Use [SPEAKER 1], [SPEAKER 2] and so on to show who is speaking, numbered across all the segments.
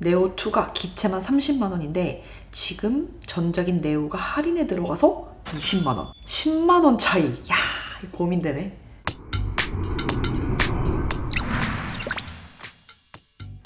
[SPEAKER 1] 네오2가 기체만 30만 원인데 지금 전작인 네오가 할인에 들어가서 20만 원. 10만 원 차이. 야, 이거 고민되네.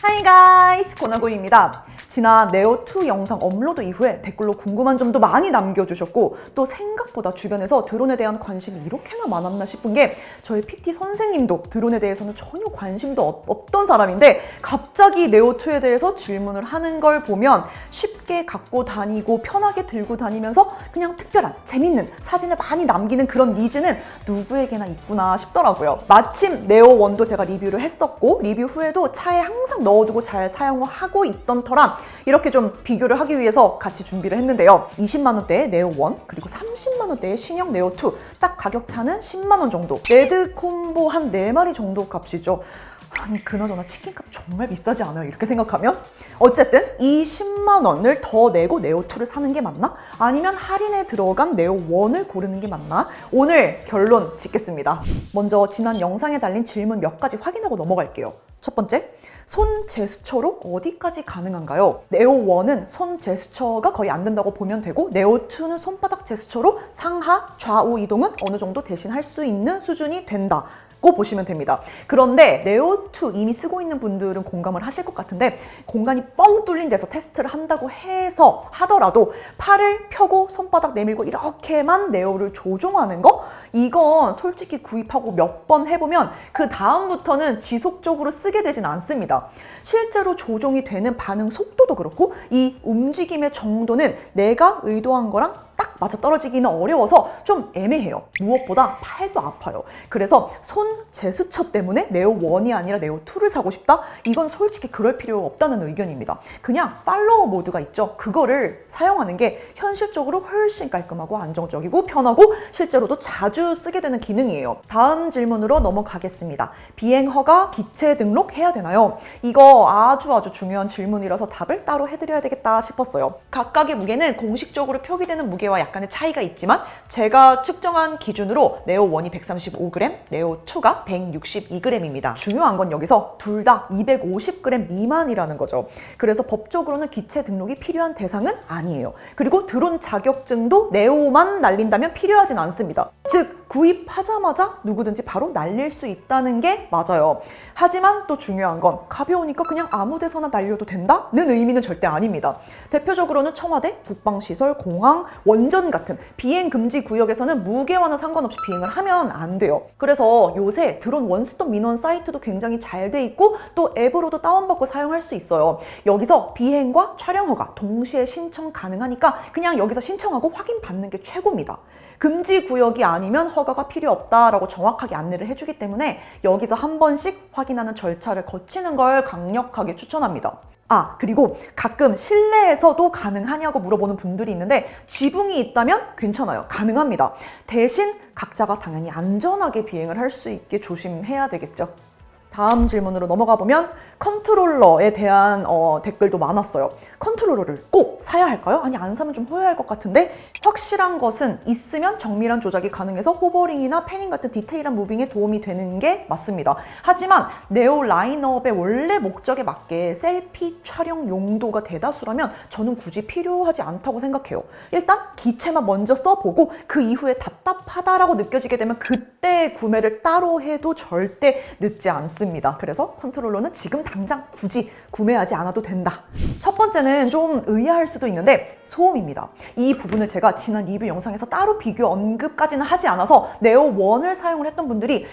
[SPEAKER 2] 하이 가이스, 고나고입니다. 지난 네오2 영상 업로드 이후에 댓글로 궁금한 점도 많이 남겨주셨고 또 생각보다 주변에서 드론에 대한 관심이 이렇게나 많았나 싶은 게 저희 PT 선생님도 드론에 대해서는 전혀 관심도 없던 사람인데 갑자기 네오2에 대해서 질문을 하는 걸 보면 쉽게 갖고 다니고 편하게 들고 다니면서 그냥 특별한 재밌는 사진을 많이 남기는 그런 니즈는 누구에게나 있구나 싶더라고요. 마침 네오1도 제가 리뷰를 했었고 리뷰 후에도 차에 항상 넣어두고 잘 사용을 하고 있던 터라 이렇게 좀 비교를 하기 위해서 같이 준비를 했는데요. 20만 원대의 네오1 그리고 30만 원대의 신형 네오2 딱 가격 차는 10만 원 정도. 레드 콤보 한 4마리 정도 값이죠. 아니 그나저나 치킨값 정말 비싸지 않아요? 이렇게 생각하면? 어쨌든 이 10만 원을 더 내고 네오2를 사는 게 맞나? 아니면 할인에 들어간 네오1을 고르는 게 맞나? 오늘 결론 짓겠습니다. 먼저 지난 영상에 달린 질문 몇 가지 확인하고 넘어갈게요. 첫 번째, 손 제스처로 어디까지 가능한가요? 네오1은 손 제스처가 거의 안 된다고 보면 되고 네오2는 손바닥 제스처로 상하, 좌우 이동은 어느 정도 대신할 수 있는 수준이 된다. 고 보시면 됩니다. 그런데 네오2 이미 쓰고 있는 분들은 공감을 하실 것 같은데 공간이 뻥 뚫린 데서 테스트를 한다고 해서 하더라도 팔을 펴고 손바닥 내밀고 이렇게만 네오를 조종하는 거? 이건 솔직히 구입하고 몇 번 해보면 그 다음부터는 지속적으로 쓰게 되진 않습니다. 실제로 조종이 되는 반응 속도도 그렇고 이 움직임의 정도는 내가 의도한 거랑 딱 맞아떨어지기는 어려워서 좀 애매해요. 무엇보다 팔도 아파요. 그래서 손 제스처 때문에 네오1이 아니라 네오2를 사고 싶다? 이건 솔직히 그럴 필요 없다는 의견입니다. 그냥 팔로우 모드가 있죠. 그거를 사용하는 게 현실적으로 훨씬 깔끔하고 안정적이고 편하고 실제로도 자주 쓰게 되는 기능이에요. 다음 질문으로 넘어가겠습니다. 비행 허가 기체 등록해야 되나요? 이거 아주 중요한 질문이라서 답을 따로 해드려야 되겠다 싶었어요. 각각의 무게는 공식적으로 표기되는 무게와 약간의 차이가 있지만 제가 측정한 기준으로 네오1이 135g, 네오2가 162g입니다. 중요한 건 여기서 둘 다 250g 미만이라는 거죠. 그래서 법적으로는 기체 등록이 필요한 대상은 아니에요. 그리고 드론 자격증도 네오만 날린다면 필요하진 않습니다. 즉 구입하자마자 누구든지 바로 날릴 수 있다는 게 맞아요. 하지만 또 중요한 건 가벼우니까 그냥 아무 데서나 날려도 된다는 의미는 절대 아닙니다. 대표적으로는 청와대, 국방시설, 공항, 원전 같은 비행 금지 구역에서는 무게와는 상관없이 비행을 하면 안 돼요. 그래서 요새 드론 원스톱 민원 사이트도 굉장히 잘 돼 있고 또 앱으로도 다운받고 사용할 수 있어요. 여기서 비행과 촬영 허가 동시에 신청 가능하니까 그냥 여기서 신청하고 확인받는 게 최고입니다. 금지 구역이 아니면 허가가 필요 없다라고 정확하게 안내를 해주기 때문에 여기서 한 번씩 확인하는 절차를 거치는 걸 강력하게 추천합니다. 그리고 가끔 실내에서도 가능하냐고 물어보는 분들이 있는데 지붕이 있다면 괜찮아요. 가능합니다. 대신 각자가 당연히 안전하게 비행을 할 수 있게 조심해야 되겠죠. 다음 질문으로 넘어가 보면 컨트롤러에 대한 댓글도 많았어요. 컨트롤러를 꼭 사야 할까요? 아니 안 사면 좀 후회할 것 같은데 확실한 것은 있으면 정밀한 조작이 가능해서 호버링이나 패닝 같은 디테일한 무빙에 도움이 되는 게 맞습니다. 하지만 네오 라인업의 원래 목적에 맞게 셀피 촬영 용도가 대다수라면 저는 굳이 필요하지 않다고 생각해요. 일단 기체만 먼저 써보고 그 이후에 답답하다라고 느껴지게 되면 그때 구매를 따로 해도 절대 늦지 않습니다. 그래서 컨트롤러는 지금 당장 굳이 구매하지 않아도 된다. 첫 번째는 좀 의아할 수도 있는데 소음입니다. 이 부분을 제가 지난 리뷰 영상에서 따로 비교 언급까지는 하지 않아서 네오1을 사용을 했던 분들이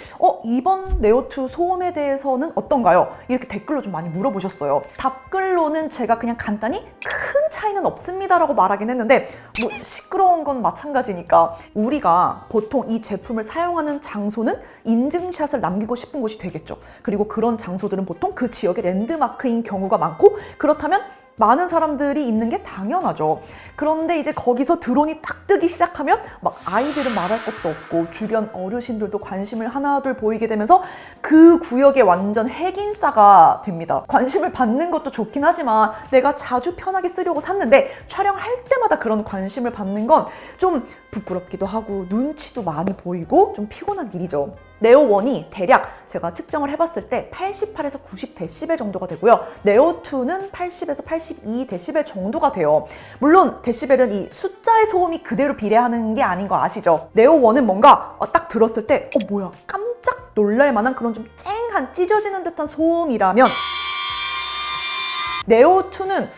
[SPEAKER 2] 이번 네오2 소음에 대해서는 어떤가요? 이렇게 댓글로 좀 많이 물어보셨어요. 답글로는 제가 그냥 간단히 큰 차이는 없습니다 라고 말하긴 했는데 뭐 시끄러운 건 마찬가지니까 우리가 보통 이 제품을 사용하는 장소는 인증샷을 남기고 싶은 곳이 되겠죠. 그리고 그런 장소들은 보통 그 지역의 랜드마크인 경우가 많고 그렇다면 많은 사람들이 있는 게 당연하죠. 그런데 이제 거기서 드론이 딱 뜨기 시작하면 막 아이들은 말할 것도 없고 주변 어르신들도 관심을 하나둘 보이게 되면서 그 구역에 완전 핵인싸가 됩니다. 관심을 받는 것도 좋긴 하지만 내가 자주 편하게 쓰려고 샀는데 촬영할 때마다 그런 관심을 받는 건 좀 부끄럽기도 하고 눈치도 많이 보이고 좀 피곤한 일이죠. 네오1이 대략 제가 측정을 해봤을 때 88에서 90dB 정도가 되고요. 네오2는 80에서 82dB 정도가 돼요. 물론 데시벨은 이 숫자의 소음이 그대로 비례하는 게 아닌 거 아시죠? 네오1은 뭔가 딱 들었을 때 뭐야 깜짝 놀랄 만한 그런 좀 쨍한 찢어지는 듯한 소음이라면 네오2는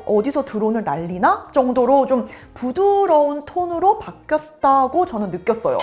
[SPEAKER 2] 어디서 드론을 날리나? 정도로 좀 부드러운 톤으로 바뀌었다고 저는 느꼈어요.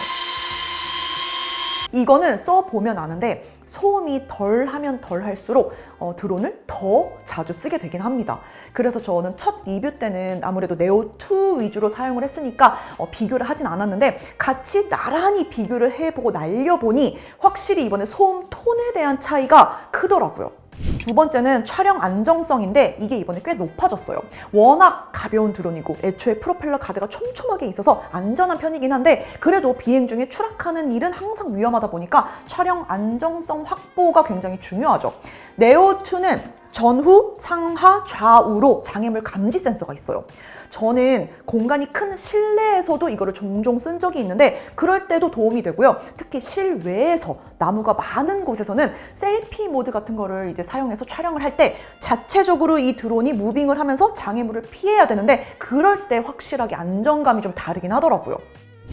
[SPEAKER 2] 이거는 써보면 아는데 소음이 덜 하면 덜 할수록 드론을 더 자주 쓰게 되긴 합니다. 그래서 저는 첫 리뷰 때는 아무래도 네오2 위주로 사용을 했으니까 비교를 하진 않았는데 같이 나란히 비교를 해보고 날려보니 확실히 이번에 소음 톤에 대한 차이가 크더라고요. 두 번째는 촬영 안정성인데 이게 이번에 꽤 높아졌어요. 워낙 가벼운 드론이고 애초에 프로펠러 가드가 촘촘하게 있어서 안전한 편이긴 한데 그래도 비행 중에 추락하는 일은 항상 위험하다 보니까 촬영 안정성 확보가 굉장히 중요하죠. 네오2는 전후, 상하, 좌우로 장애물 감지 센서가 있어요. 저는 공간이 큰 실내에서도 이거를 종종 쓴 적이 있는데 그럴 때도 도움이 되고요. 특히 실외에서 나무가 많은 곳에서는 셀피 모드 같은 거를 이제 사용해서 촬영을 할 때 자체적으로 이 드론이 무빙을 하면서 장애물을 피해야 되는데 그럴 때 확실하게 안정감이 좀 다르긴 하더라고요.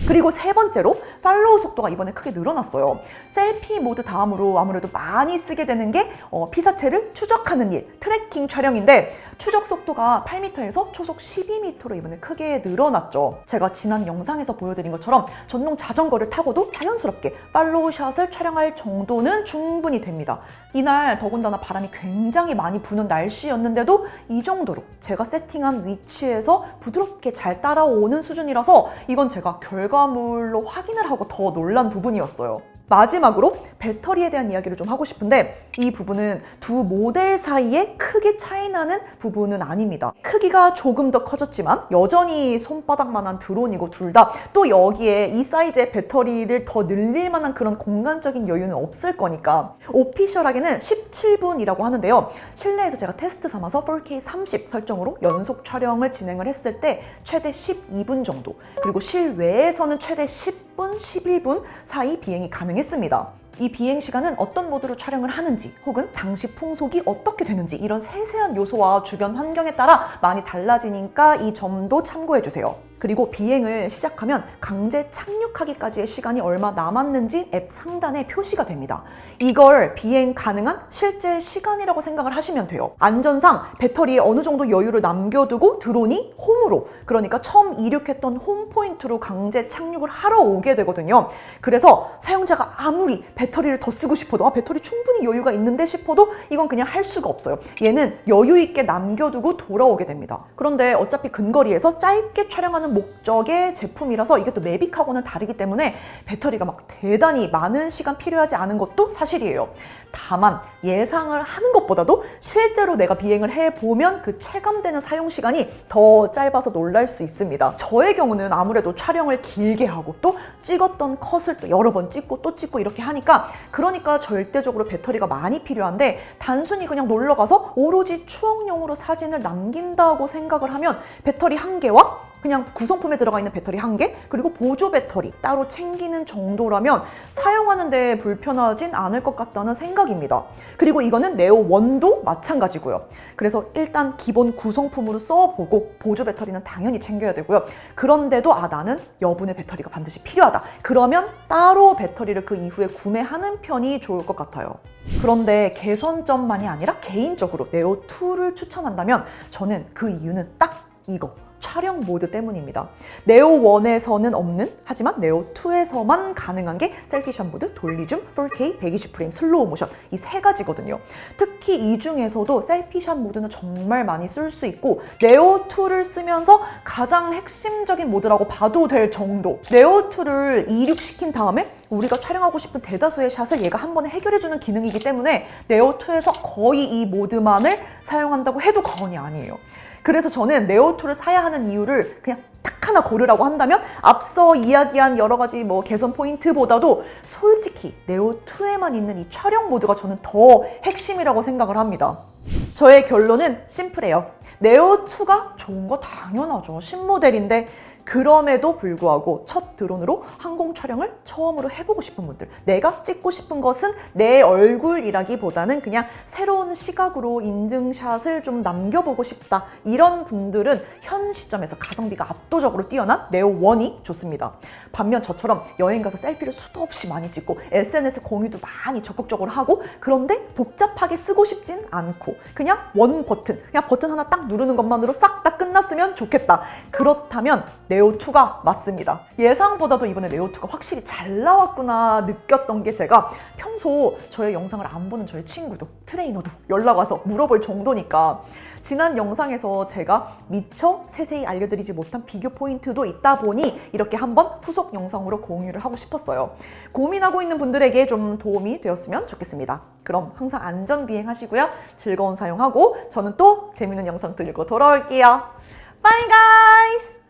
[SPEAKER 2] 그리고 세 번째로 팔로우 속도가 이번에 크게 늘어났어요. 셀피 모드 다음으로 아무래도 많이 쓰게 되는 게 피사체를 추적하는 일, 트래킹 촬영인데 추적 속도가 8m에서 초속 12m로 이번에 크게 늘어났죠. 제가 지난 영상에서 보여드린 것처럼 전동 자전거를 타고도 자연스럽게 팔로우 샷을 촬영할 정도는 충분히 됩니다. 이날 더군다나 바람이 굉장히 많이 부는 날씨였는데도 이 정도로 제가 세팅한 위치에서 부드럽게 잘 따라오는 수준이라서 이건 제가 결과물로 확인을 하고 더 놀란 부분이었어요. 마지막으로 배터리에 대한 이야기를 좀 하고 싶은데 이 부분은 두 모델 사이에 크게 차이나는 부분은 아닙니다. 크기가 조금 더 커졌지만 여전히 손바닥만한 드론이고 둘 다 또 여기에 이 사이즈의 배터리를 더 늘릴 만한 그런 공간적인 여유는 없을 거니까 오피셜하게는 17분이라고 하는데요. 실내에서 제가 테스트 삼아서 4K 30 설정으로 연속 촬영을 진행을 했을 때 최대 12분 정도 그리고 실외에서는 최대 10분, 11분 사이 비행이 가능했습니다. 이 비행 시간은 어떤 모드로 촬영을 하는지 혹은 당시 풍속이 어떻게 되는지 이런 세세한 요소와 주변 환경에 따라 많이 달라지니까 이 점도 참고해 주세요. 그리고 비행을 시작하면 강제 착륙하기까지의 시간이 얼마 남았는지 앱 상단에 표시가 됩니다. 이걸 비행 가능한 실제 시간이라고 생각을 하시면 돼요. 안전상 배터리에 어느 정도 여유를 남겨두고 드론이 홈으로, 그러니까 처음 이륙했던 홈 포인트로 강제 착륙을 하러 오게 되거든요. 그래서 사용자가 아무리 배터리를 더 쓰고 싶어도 배터리 충분히 여유가 있는데 싶어도 이건 그냥 할 수가 없어요. 얘는 여유 있게 남겨두고 돌아오게 됩니다. 그런데 어차피 근거리에서 짧게 촬영하는 목적의 제품이라서 이게 또 매빅하고는 다르기 때문에 배터리가 막 대단히 많은 시간 필요하지 않은 것도 사실이에요. 다만 예상을 하는 것보다도 실제로 내가 비행을 해보면 그 체감되는 사용 시간이 더 짧아서 놀랄 수 있습니다. 저의 경우는 아무래도 촬영을 길게 하고 또 찍었던 컷을 또 여러 번 찍고 또 찍고 이렇게 하니까 그러니까 절대적으로 배터리가 많이 필요한데 단순히 그냥 놀러 가서 오로지 추억용으로 사진을 남긴다고 생각을 하면 배터리 한 개와 그냥 구성품에 들어가 있는 배터리 한 개 그리고 보조 배터리 따로 챙기는 정도라면 사용하는 데 불편하진 않을 것 같다는 생각입니다. 그리고 이거는 네오1도 마찬가지고요. 그래서 일단 기본 구성품으로 써보고 보조 배터리는 당연히 챙겨야 되고요. 그런데도 나는 여분의 배터리가 반드시 필요하다. 그러면 따로 배터리를 그 이후에 구매하는 편이 좋을 것 같아요. 그런데 개선점만이 아니라 개인적으로 네오2를 추천한다면 저는 그 이유는 딱 이거. 촬영 모드 때문입니다. 네오1에서는 없는 하지만 네오2에서만 가능한 게 셀피샷 모드, 돌리줌, 4K, 120프레임, 슬로우 모션 이 세 가지거든요. 특히 이 중에서도 셀피샷 모드는 정말 많이 쓸 수 있고 네오2를 쓰면서 가장 핵심적인 모드라고 봐도 될 정도. 네오2를 이륙시킨 다음에 우리가 촬영하고 싶은 대다수의 샷을 얘가 한 번에 해결해주는 기능이기 때문에 네오2에서 거의 이 모드만을 사용한다고 해도 과언이 아니에요. 그래서 저는 네오2를 사야 하는 이유를 그냥 딱 하나 고르라고 한다면 앞서 이야기한 여러 가지 개선 포인트보다도 솔직히 네오2에만 있는 이 촬영 모드가 저는 더 핵심이라고 생각을 합니다. 저의 결론은 심플해요. 네오2가 좋은 거 당연하죠. 신모델인데 그럼에도 불구하고 첫 드론으로 항공 촬영을 처음으로 해보고 싶은 분들, 내가 찍고 싶은 것은 내 얼굴이라기보다는 그냥 새로운 시각으로 인증샷을 좀 남겨보고 싶다, 이런 분들은 현 시점에서 가성비가 압도적으로 뛰어난 네오1이 좋습니다. 반면 저처럼 여행 가서 셀피를 수도 없이 많이 찍고 SNS 공유도 많이 적극적으로 하고, 그런데 복잡하게 쓰고 싶진 않고 그냥 원 버튼, 그냥 버튼 하나 딱 누르는 것만으로 싹 다 끝났으면 좋겠다, 그렇다면 네오2가 맞습니다. 예상보다도 이번에 네오2가 확실히 잘 나왔구나 느꼈던 게, 제가 평소 저의 영상을 안 보는 저의 친구도, 트레이너도 연락 와서 물어볼 정도니까 지난 영상에서 제가 미처 세세히 알려드리지 못한 비교 포인트도 있다 보니 이렇게 한번 후속 영상으로 공유를 하고 싶었어요. 고민하고 있는 분들에게 좀 도움이 되었으면 좋겠습니다. 그럼 항상 안전 비행하시고요. 즐거운 사용하고 저는 또 재밌는 영상 들고 돌아올게요. 바이 가이즈!